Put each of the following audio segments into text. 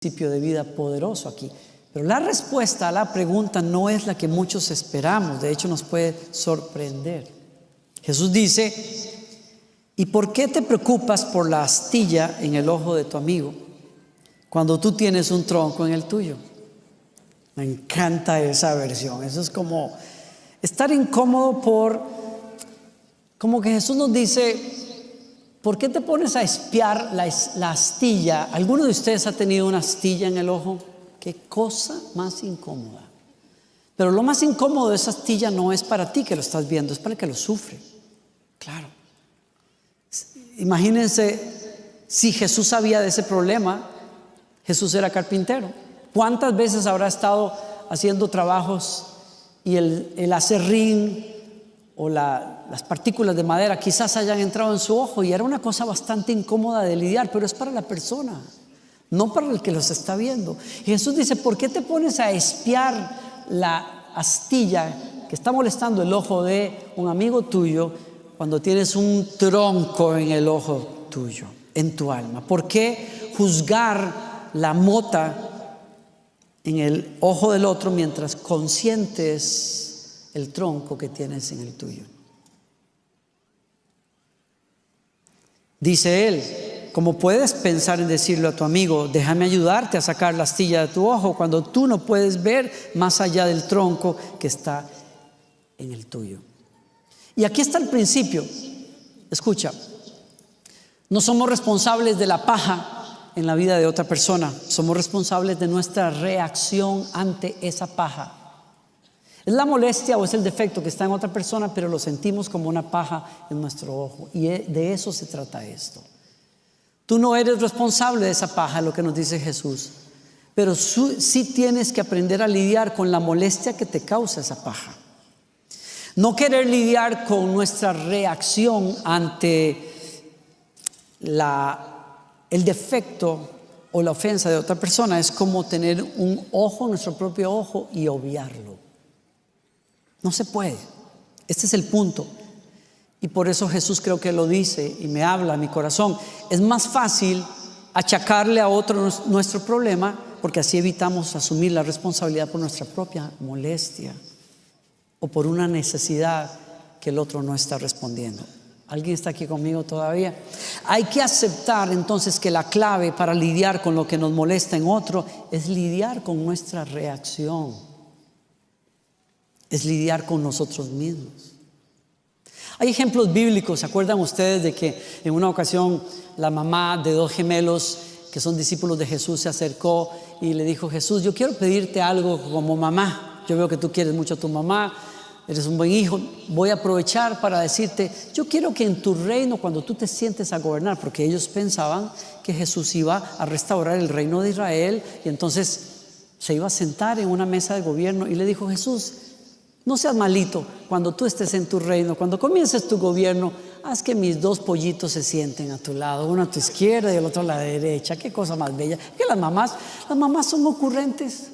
principio de vida poderoso aquí. Pero la respuesta a la pregunta no es la que muchos esperamos. De hecho, nos puede sorprender. Jesús dice: ¿y por qué te preocupas por la astilla en el ojo de tu amigo cuando tú tienes un tronco en el tuyo? Me encanta esa versión. Eso es como estar incómodo como que Jesús nos dice: ¿por qué te pones a espiar la astilla? ¿Alguno de ustedes ha tenido una astilla en el ojo? Qué cosa más incómoda. Pero lo más incómodo de esa astilla no es para ti que lo estás viendo, es para el que lo sufre. Claro. Imagínense si Jesús sabía de ese problema. Jesús era carpintero. ¿Cuántas veces habrá estado haciendo trabajos y el aserrín o las partículas de madera quizás hayan entrado en su ojo y era una cosa bastante incómoda de lidiar? Pero es para la persona, no para el que los está viendo. Y Jesús dice: ¿por qué te pones a espiar la astilla que está molestando el ojo de un amigo tuyo cuando tienes un tronco en el ojo tuyo, en tu alma? ¿Por qué juzgar la mota en el ojo del otro mientras consientes el tronco que tienes en el tuyo? Dice él: ¿cómo puedes pensar en decirle a tu amigo: déjame ayudarte a sacar la astilla de tu ojo, cuando tú no puedes ver más allá del tronco que está en el tuyo? Y aquí está el principio. Escucha, no somos responsables de la paja en la vida de otra persona, somos responsables de nuestra reacción ante esa paja. Es la molestia o es el defecto que está en otra persona, pero lo sentimos como una paja en nuestro ojo. Y de eso se trata esto. Tú no eres responsable de esa paja, lo que nos dice Jesús, pero sí tienes que aprender a lidiar con la molestia que te causa esa paja. No querer lidiar con nuestra reacción ante el defecto o la ofensa de otra persona es como tener un ojo, nuestro propio ojo, y obviarlo. No se puede. Este es el punto. Y por eso Jesús creo que lo dice y me habla a mi corazón. Es más fácil achacarle a otro nuestro problema, porque así evitamos asumir la responsabilidad por nuestra propia molestia o por una necesidad que el otro no está respondiendo. ¿Alguien está aquí conmigo todavía? Hay que aceptar entonces que la clave para lidiar con lo que nos molesta en otro es lidiar con nuestra reacción, es lidiar con nosotros mismos. Hay ejemplos bíblicos. ¿Se acuerdan ustedes de que en una ocasión la mamá de dos gemelos que son discípulos de Jesús se acercó y le dijo: Jesús, yo quiero pedirte algo como mamá. Yo veo que tú quieres mucho a tu mamá, eres un buen hijo. Voy a aprovechar para decirte: yo quiero que en tu reino, cuando tú te sientes a gobernar, porque ellos pensaban que Jesús iba a restaurar el reino de Israel y entonces se iba a sentar en una mesa de gobierno, y le dijo: Jesús, no seas malito, cuando tú estés en tu reino, cuando comiences tu gobierno, haz que mis dos pollitos se sienten a tu lado, uno a tu izquierda y el otro a la derecha. Qué cosa más bella. Que las mamás son ocurrentes,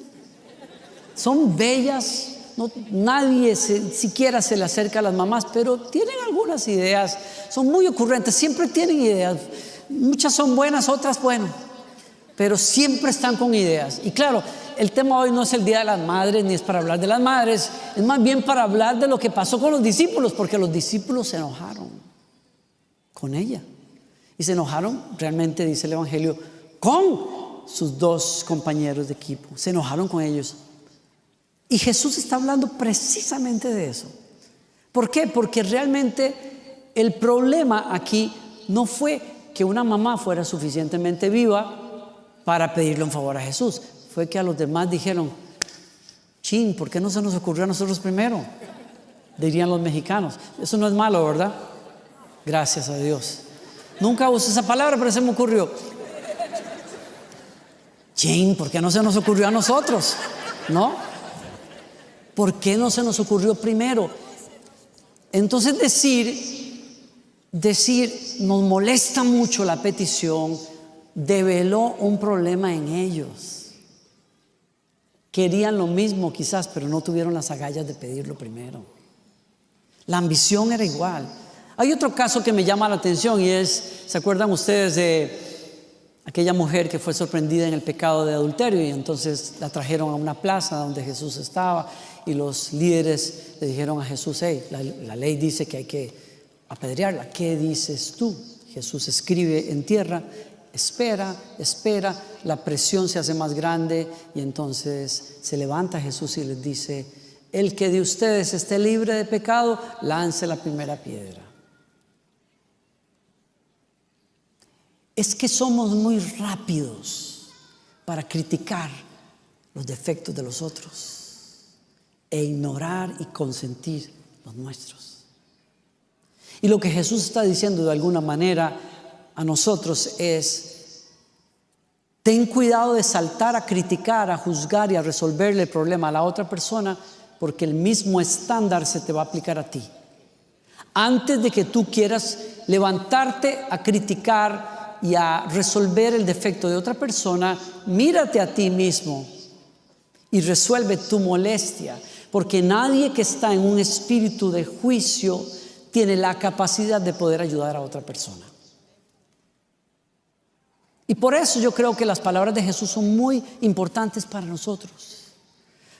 son bellas. No, nadie siquiera se le acerca a las mamás, pero tienen algunas ideas, son muy ocurrentes, siempre tienen ideas. Muchas son buenas, otras bueno, pero siempre están con ideas. Y claro, el tema hoy no es el Día de las Madres, ni es para hablar de las madres, es más bien para hablar de lo que pasó con los discípulos, porque los discípulos se enojaron con ella. Y se enojaron realmente, dice el Evangelio, con sus dos compañeros de equipo. Se enojaron con ellos. Y Jesús está hablando precisamente de eso. ¿Por qué? Porque realmente el problema aquí no fue que una mamá fuera suficientemente viva para pedirle un favor a Jesús. Fue que a los demás dijeron: chin, ¿por qué no se nos ocurrió a nosotros primero? Dirían los mexicanos. Eso no es malo, ¿verdad? Gracias a Dios. Nunca usé esa palabra, pero se me ocurrió. Chin, ¿por qué no se nos ocurrió a nosotros? ¿No? ¿Por qué no se nos ocurrió primero? Entonces decir nos molesta mucho la petición, develó un problema en ellos. Querían lo mismo quizás, pero no tuvieron las agallas de pedirlo primero. La ambición era igual. Hay otro caso que me llama la atención y es, ¿se acuerdan ustedes de aquella mujer que fue sorprendida en el pecado de adulterio, y entonces la trajeron a una plaza donde Jesús estaba, y los líderes le dijeron a Jesús: hey, la ley dice que hay que apedrearla, ¿qué dices tú? Jesús escribe en tierra: espera, la presión se hace más grande, y entonces se levanta Jesús y les dice: el que de ustedes esté libre de pecado, lance la primera piedra. Es que somos muy rápidos para criticar los defectos de los otros e ignorar y consentir los nuestros. Y lo que Jesús está diciendo de alguna manera a nosotros es: ten cuidado de saltar a criticar, a juzgar y a resolverle el problema a la otra persona, porque el mismo estándar se te va a aplicar a ti. Antes de que tú quieras levantarte a criticar y a resolver el defecto de otra persona, mírate a ti mismo y resuelve tu molestia, porque nadie que está en un espíritu de juicio tiene la capacidad de poder ayudar a otra persona. Y por eso yo creo que las palabras de Jesús son muy importantes para nosotros,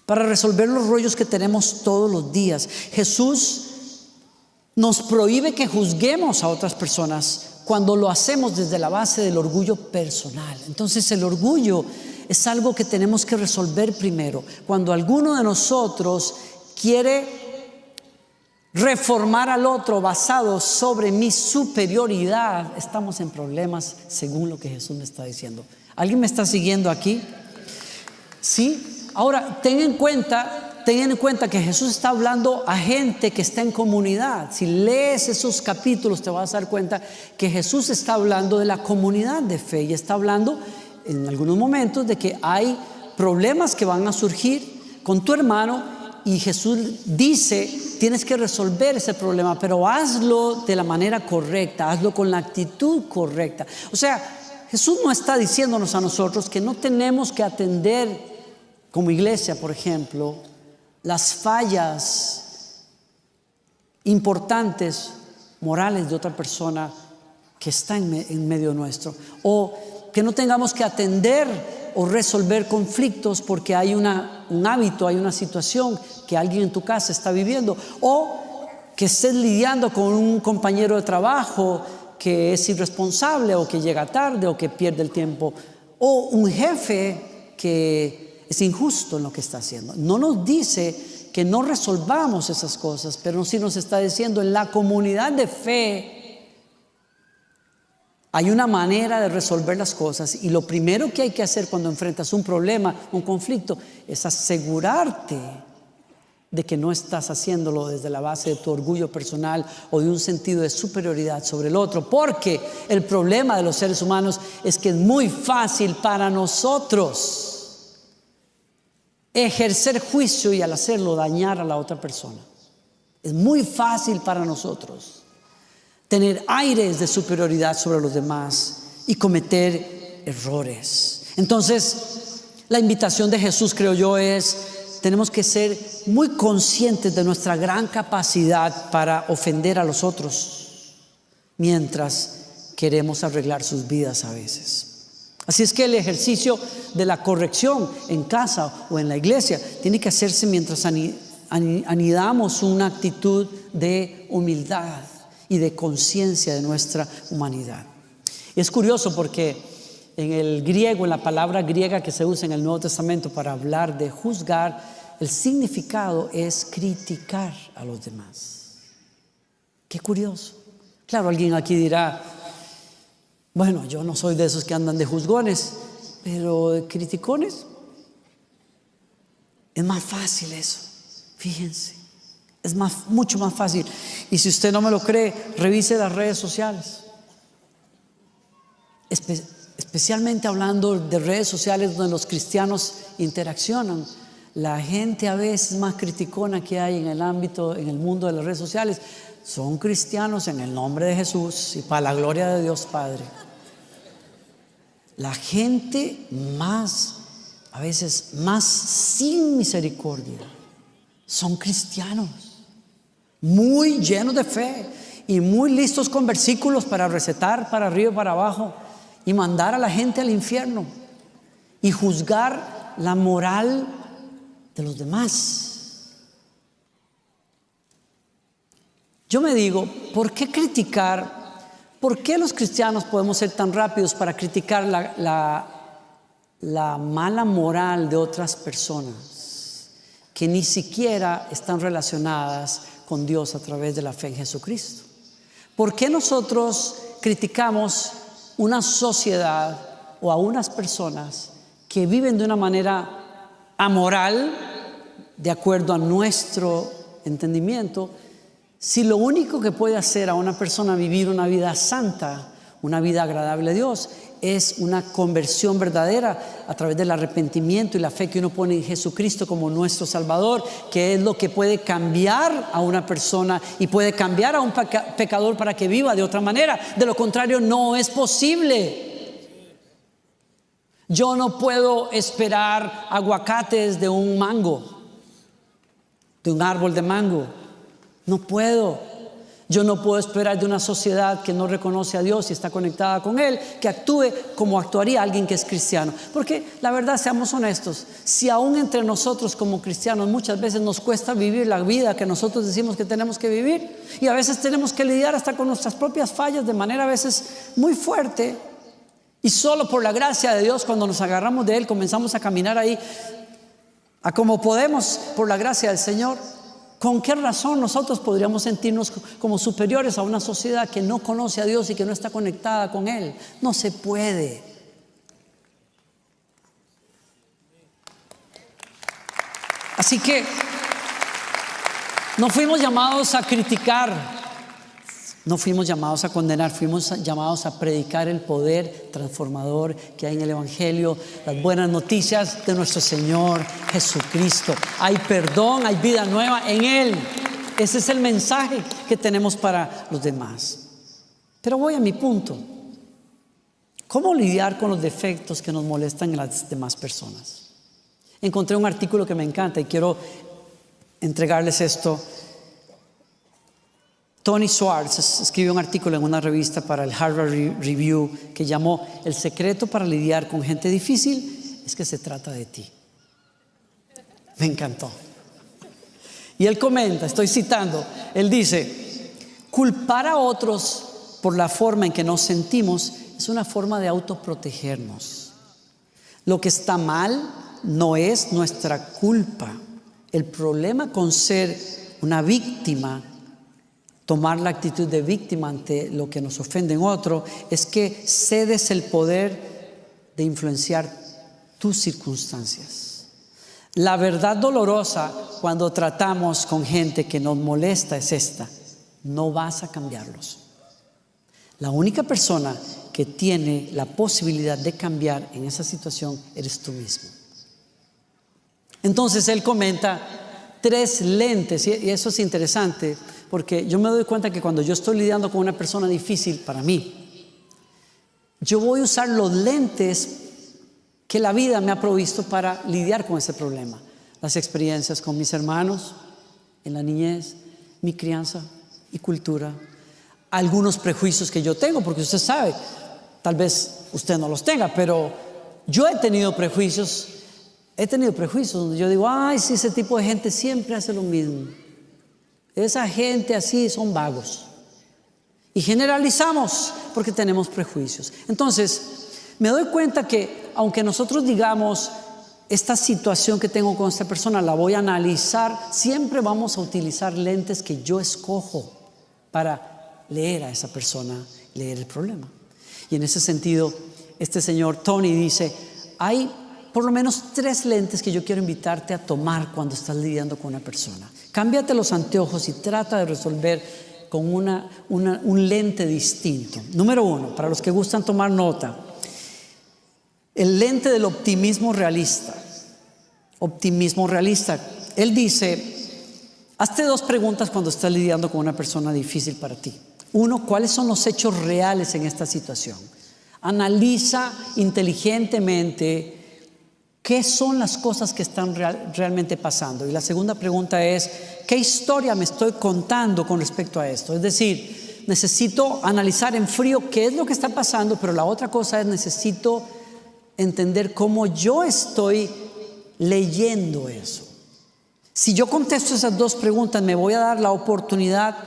para resolver los rollos que tenemos todos los días. Jesús nos prohíbe que juzguemos a otras personas cuando lo hacemos desde la base del orgullo personal. Entonces el orgullo es algo que tenemos que resolver primero. Cuando alguno de nosotros quiere reformar al otro basado sobre mi superioridad, estamos en problemas según lo que Jesús me está diciendo. ¿Alguien me está siguiendo aquí? ¿Sí? Ahora, ten en cuenta que Jesús está hablando a gente que está en comunidad. Si lees esos capítulos te vas a dar cuenta que Jesús está hablando de la comunidad de fe, y está hablando en algunos momentos de que hay problemas que van a surgir con tu hermano, y Jesús dice: tienes que resolver ese problema, pero hazlo de la manera correcta, hazlo con la actitud correcta. O sea, Jesús no está diciéndonos a nosotros que no tenemos que atender como iglesia, por ejemplo, las fallas importantes morales de otra persona que está en medio nuestro, o que no tengamos que atender o resolver conflictos porque hay un hábito, hay una situación que alguien en tu casa está viviendo, o que estés lidiando con un compañero de trabajo que es irresponsable, o que llega tarde, o que pierde el tiempo, o un jefe que es injusto en lo que está haciendo. No nos dice que no resolvamos esas cosas, pero sí nos está diciendo: en la comunidad de fe hay una manera de resolver las cosas, y lo primero que hay que hacer cuando enfrentas un problema, un conflicto, es asegurarte de que no estás haciéndolo desde la base de tu orgullo personal o de un sentido de superioridad sobre el otro, porque el problema de los seres humanos es que es muy fácil para nosotros ejercer juicio y al hacerlo dañar a la otra persona. Es muy fácil para nosotros tener aires de superioridad sobre los demás y cometer errores. Entonces, la invitación de Jesús, creo yo, es: tenemos que ser muy conscientes de nuestra gran capacidad para ofender a los otros mientras queremos arreglar sus vidas a veces. Así es que el ejercicio de la corrección en casa o en la iglesia tiene que hacerse mientras anidamos una actitud de humildad y de conciencia de nuestra humanidad. Y es curioso porque en el griego, en la palabra griega que se usa en el Nuevo Testamento para hablar de juzgar, el significado es criticar a los demás. Qué curioso. Claro, alguien aquí dirá: bueno, yo no soy de esos que andan de juzgones, pero de criticones es más fácil eso. Fíjense, es mucho más fácil. Y si usted no me lo cree, revise las redes sociales. Especialmente hablando de redes sociales donde los cristianos interaccionan. La gente a veces más criticona que hay en el mundo de las redes sociales, son cristianos en el nombre de Jesús y para la gloria de Dios Padre. La gente a veces más sin misericordia, son cristianos, muy llenos de fe y muy listos con versículos para recetar para arriba y para abajo, y mandar a la gente al infierno y juzgar la moral de los demás. Yo me digo, ¿por qué criticar? ¿Por qué los cristianos podemos ser tan rápidos para criticar la mala moral de otras personas que ni siquiera están relacionadas con Dios a través de la fe en Jesucristo? ¿Por qué nosotros criticamos una sociedad o a unas personas que viven de una manera amoral, de acuerdo a nuestro entendimiento, si lo único que puede hacer a una persona vivir una vida santa, una vida agradable a Dios, es una conversión verdadera a través del arrepentimiento y la fe que uno pone en Jesucristo como nuestro Salvador, que es lo que puede cambiar a una persona y puede cambiar a un pecador para que viva de otra manera? De lo contrario, no es posible. Yo no puedo esperar aguacates de un mango, de un árbol de mango. No puedo. Yo no puedo esperar de una sociedad que no reconoce a Dios y está conectada con Él, que actúe como actuaría alguien que es cristiano. Porque la verdad, seamos honestos, si aún entre nosotros como cristianos muchas veces nos cuesta vivir la vida que nosotros decimos que tenemos que vivir, y a veces tenemos que lidiar hasta con nuestras propias fallas de manera a veces muy fuerte, y solo por la gracia de Dios, cuando nos agarramos de Él, comenzamos a caminar ahí a como podemos por la gracia del Señor. ¿Con qué razón nosotros podríamos sentirnos como superiores a una sociedad que no conoce a Dios y que no está conectada con Él? No se puede. Así que no fuimos llamados a criticar, no fuimos llamados a condenar, fuimos llamados a predicar el poder transformador que hay en el Evangelio, las buenas noticias de nuestro Señor Jesucristo. Hay perdón, hay vida nueva en Él. Ese es el mensaje que tenemos para los demás. Pero voy a mi punto. ¿Cómo lidiar con los defectos que nos molestan en las demás personas? Encontré un artículo que me encanta y quiero entregarles esto. Tony Schwartz escribió un artículo en una revista para el Harvard Review que llamó "El secreto para lidiar con gente difícil es que se trata de ti". Me encantó. Y él comenta, estoy citando, él dice: culpar a otros por la forma en que nos sentimos es una forma de autoprotegernos. Lo que está mal no es nuestra culpa. El problema con ser una víctima, tomar la actitud de víctima ante lo que nos ofende en otro, es que cedes el poder de influenciar tus circunstancias. La verdad dolorosa cuando tratamos con gente que nos molesta es esta: no vas a cambiarlos. La única persona que tiene la posibilidad de cambiar en esa situación eres tú mismo. Entonces él comenta 3 lentes, y eso es interesante, porque yo me doy cuenta que cuando yo estoy lidiando con una persona difícil para mí, yo voy a usar los lentes que la vida me ha provisto para lidiar con ese problema. Las experiencias con mis hermanos en la niñez, mi crianza y cultura, algunos prejuicios que yo tengo, porque usted sabe, tal vez usted no los tenga, pero yo he tenido prejuicios donde yo digo: ay, sí, ese tipo de gente siempre hace lo mismo. Esa gente así son vagos. Y generalizamos porque tenemos prejuicios. Entonces, me doy cuenta que aunque nosotros digamos, esta situación que tengo con esta persona la voy a analizar, siempre vamos a utilizar lentes que yo escojo para leer a esa persona, leer el problema. Y en ese sentido, este señor Tony dice: hay por lo menos 3 lentes que yo quiero invitarte a tomar cuando estás lidiando con una persona. Cámbiate los anteojos y trata de resolver con un lente distinto. Número 1, para los que gustan tomar nota, el lente del optimismo realista. Optimismo realista. Él dice: hazte 2 preguntas cuando estás lidiando con una persona difícil para ti. 1, ¿cuáles son los hechos reales en esta situación? Analiza inteligentemente ¿qué son las cosas que están realmente pasando? Y la segunda pregunta es: ¿qué historia me estoy contando con respecto a esto? Es decir, necesito analizar en frío qué es lo que está pasando, pero la otra cosa es necesito entender cómo yo estoy leyendo eso. Si yo contesto esas dos preguntas, me voy a dar la oportunidad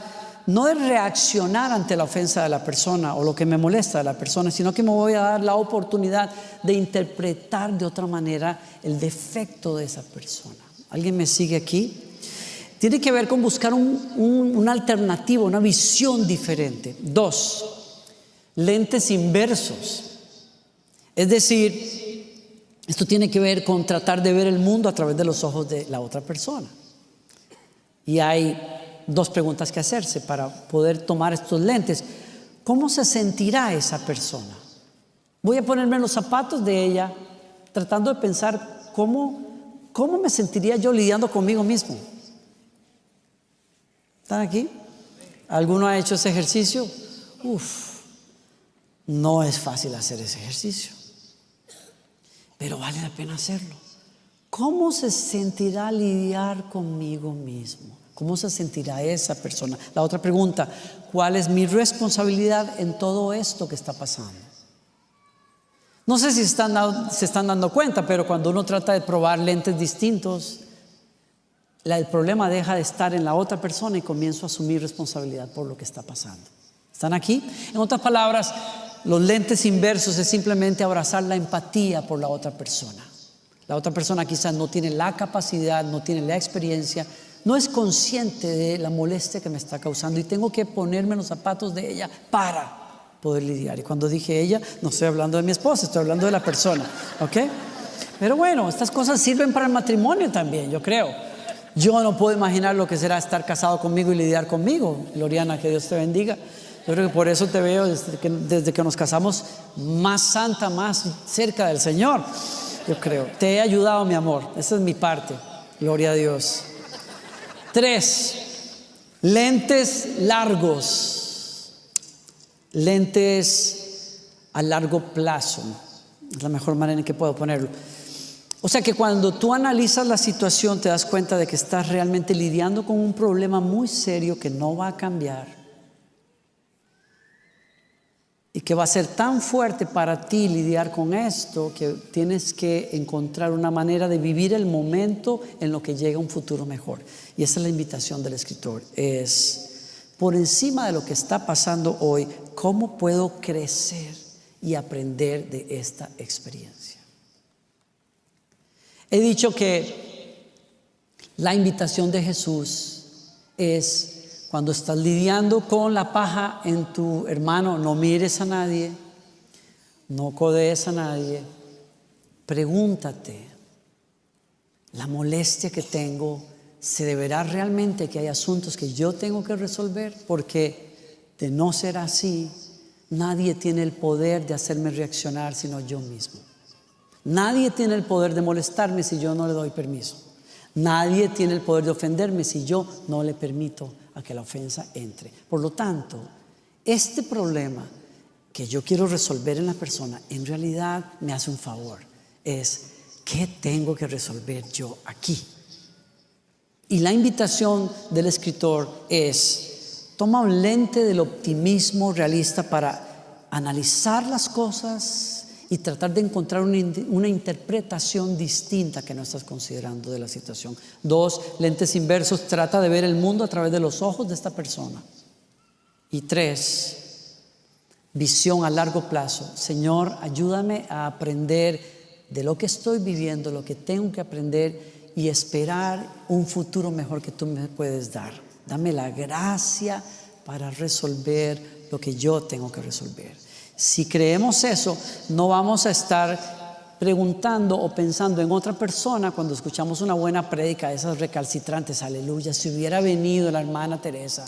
no de reaccionar ante la ofensa de la persona o lo que me molesta de la persona, sino que me voy a dar la oportunidad de interpretar de otra manera el defecto de esa persona. ¿Alguien me sigue aquí? Tiene que ver con buscar una alternativa, una visión diferente. 2, lentes inversos. Es decir, esto tiene que ver con tratar de ver el mundo a través de los ojos de la otra persona. Y hay 2 preguntas que hacerse para poder tomar estos lentes. ¿Cómo se sentirá esa persona? Voy a ponerme en los zapatos de ella, tratando de pensar cómo me sentiría yo lidiando conmigo mismo. ¿Están aquí? ¿Alguno ha hecho ese ejercicio? No es fácil hacer ese ejercicio, pero vale la pena hacerlo. ¿Cómo se sentirá lidiar conmigo mismo? ¿Cómo se sentirá esa persona? La otra pregunta, ¿cuál es mi responsabilidad en todo esto que está pasando? No sé si se están dando cuenta, pero cuando uno trata de probar lentes distintos, el problema deja de estar en la otra persona y comienzo a asumir responsabilidad por lo que está pasando. ¿Están aquí? En otras palabras, los lentes inversos es simplemente abrazar la empatía por la otra persona. La otra persona quizás no tiene la capacidad, no tiene la experiencia, no es consciente de la molestia que me está causando y tengo que ponerme en los zapatos de ella para poder lidiar. Y cuando dije ella, no estoy hablando de mi esposa, estoy hablando de la persona, ¿ok? Pero bueno, estas cosas sirven para el matrimonio también, yo creo. Yo no puedo imaginar lo que será estar casado conmigo y lidiar conmigo. Gloriana, que Dios te bendiga. Yo creo que por eso te veo desde que nos casamos más santa, más cerca del Señor. Yo creo, te he ayudado, mi amor. Esa es mi parte. Gloria a Dios. 3, lentes largos. Lentes a largo plazo. Es la mejor manera en que puedo ponerlo. O sea que cuando tú analizas la situación te das cuenta de que estás realmente lidiando con un problema muy serio que no va a cambiar y que va a ser tan fuerte para ti lidiar con esto que tienes que encontrar una manera de vivir el momento en lo que llega un futuro mejor. Y esa es la invitación del escritor, es por encima de lo que está pasando hoy, ¿cómo puedo crecer y aprender de esta experiencia? He dicho que la invitación de Jesús es cuando estás lidiando con la paja en tu hermano, no mires a nadie, no codees a nadie, pregúntate, la molestia que tengo, ¿se deberá realmente que hay asuntos que yo tengo que resolver? Porque de no ser así, nadie tiene el poder de hacerme reaccionar sino yo mismo. Nadie tiene el poder de molestarme si yo no le doy permiso. Nadie tiene el poder de ofenderme si yo no le permito a que la ofensa entre. Por lo tanto, este problema que yo quiero resolver en la persona, en realidad me hace un favor. Es, ¿qué tengo que resolver yo aquí? Y la invitación del escritor es, toma un lente del optimismo realista para analizar las cosas y tratar de encontrar una interpretación distinta que no estás considerando de la situación. 2, lentes inversos, trata de ver el mundo a través de los ojos de esta persona. Y 3, visión a largo plazo. Señor, ayúdame a aprender de lo que estoy viviendo, lo que tengo que aprender y esperar un futuro mejor que tú me puedes dar. Dame la gracia para resolver lo que yo tengo que resolver. Si creemos eso, no vamos a estar preguntando o pensando en otra persona cuando escuchamos una buena prédica, esas recalcitrantes, aleluya, si hubiera venido la hermana Teresa.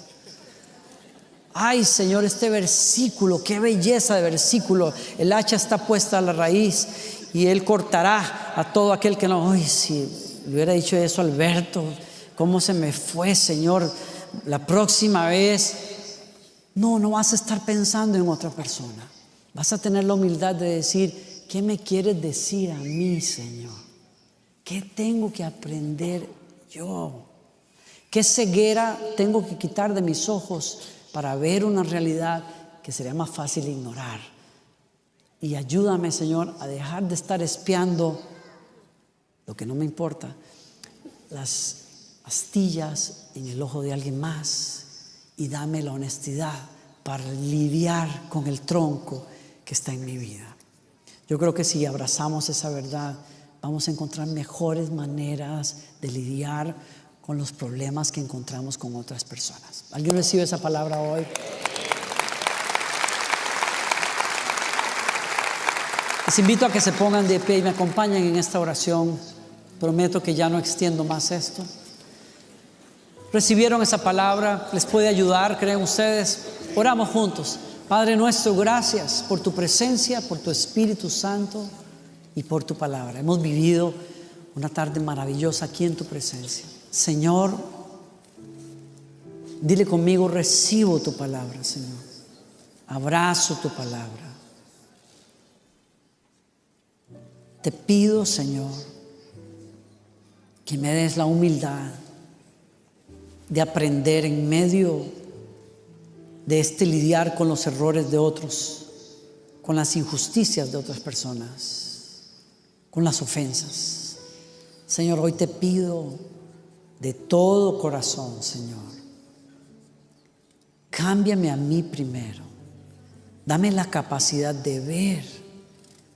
Ay, Señor, este versículo, qué belleza de versículo. El hacha está puesta a la raíz y Él cortará a todo aquel que no. Ay, si le hubiera dicho eso a Alberto, ¿cómo se me fue, Señor? La próxima vez. No vas a estar pensando en otra persona. Vas a tener la humildad de decir, ¿qué me quieres decir a mí, Señor? ¿Qué tengo que aprender yo? ¿Qué ceguera tengo que quitar de mis ojos para ver una realidad que sería más fácil ignorar. Y ayúdame, Señor, a dejar de estar espiando lo que no me importa, las astillas en el ojo de alguien más, y dame la honestidad para lidiar con el tronco que está en mi vida. Yo creo que si abrazamos esa verdad, vamos a encontrar mejores maneras de lidiar con los problemas que encontramos con otras personas. ¿Alguien recibe esa palabra hoy? Les invito a que se pongan de pie y me acompañen en esta oración. Prometo que ya no extiendo más esto. ¿Recibieron esa palabra? ¿Les puede ayudar, creen ustedes? Oramos juntos. Padre nuestro, gracias por tu presencia, por tu Espíritu Santo y por tu palabra. Hemos vivido una tarde maravillosa aquí en tu presencia. Señor, dile conmigo: recibo tu palabra, Señor. Abrazo tu palabra. Te pido, Señor, que me des la humildad de aprender en medio de este lidiar con los errores de otros, con las injusticias de otras personas, con las ofensas. Señor, hoy te pido de todo corazón, Señor, cámbiame a mí primero. Dame la capacidad de ver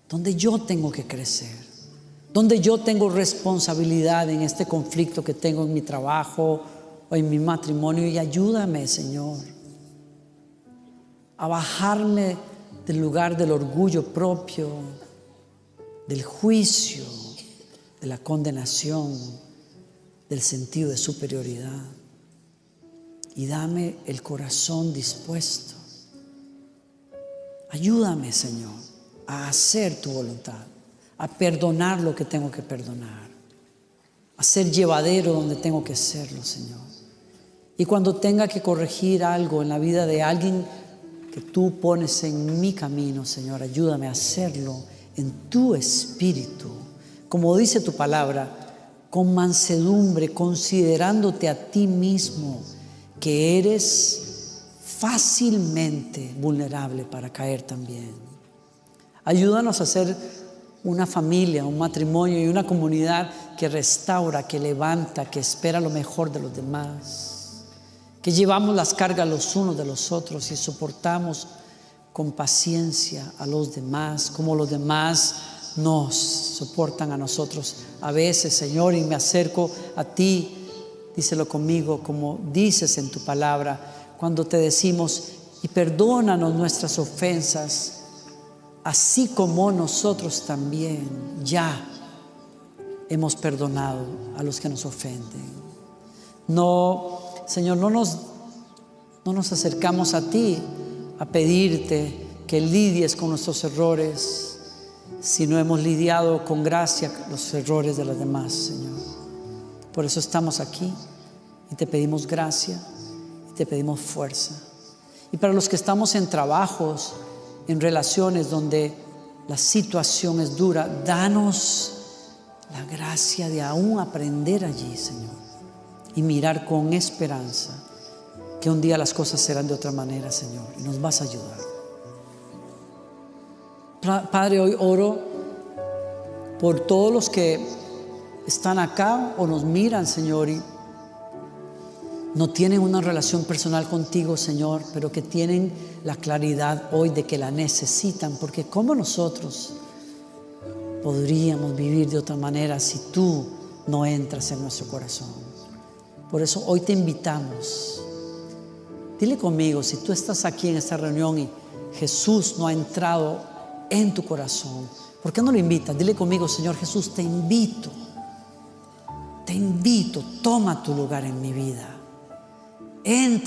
dónde yo tengo que crecer, dónde yo tengo responsabilidad en este conflicto que tengo en mi trabajo o en mi matrimonio, y ayúdame, Señor, a bajarme del lugar del orgullo propio, del juicio, de la condenación, del sentido de superioridad, y dame el corazón dispuesto. Ayúdame, Señor, a hacer tu voluntad, a perdonar lo que tengo que perdonar, a ser llevadero donde tengo que serlo, Señor. Y cuando tenga que corregir algo en la vida de alguien que tú pones en mi camino, Señor, ayúdame a hacerlo en tu espíritu, como dice tu palabra, con mansedumbre, considerándote a ti mismo, que eres fácilmente vulnerable para caer también. Ayúdanos a ser una familia, un matrimonio y una comunidad que restaura, que levanta, que espera lo mejor de los demás, que llevamos las cargas los unos de los otros y soportamos con paciencia a los demás, como los demás nos soportan a nosotros. A veces, Señor, y me acerco a ti, díselo conmigo, como dices en tu palabra, cuando te decimos: y perdónanos nuestras ofensas, así como nosotros también ya hemos perdonado a los que nos ofenden. No, Señor, no nos acercamos a ti a pedirte que lidies con nuestros errores, si no hemos lidiado con gracia los errores de los demás, Señor. Por eso estamos aquí y te pedimos gracia y te pedimos fuerza. Y para los que estamos en trabajos, en relaciones donde la situación es dura, danos la gracia de aún aprender allí, Señor, y mirar con esperanza que un día las cosas serán de otra manera, Señor, y nos vas a ayudar. Padre, hoy oro por todos los que están acá o nos miran, Señor, y no tienen una relación personal contigo, Señor, pero que tienen la claridad hoy de que la necesitan, porque ¿cómo nosotros podríamos vivir de otra manera si tú no entras en nuestro corazón? Por eso hoy te invitamos. Dile conmigo, si tú estás aquí en esta reunión y Jesús no ha entrado en tu corazón, ¿por qué no lo invitas? Dile conmigo: Señor Jesús, te invito, toma tu lugar en mi vida. Entra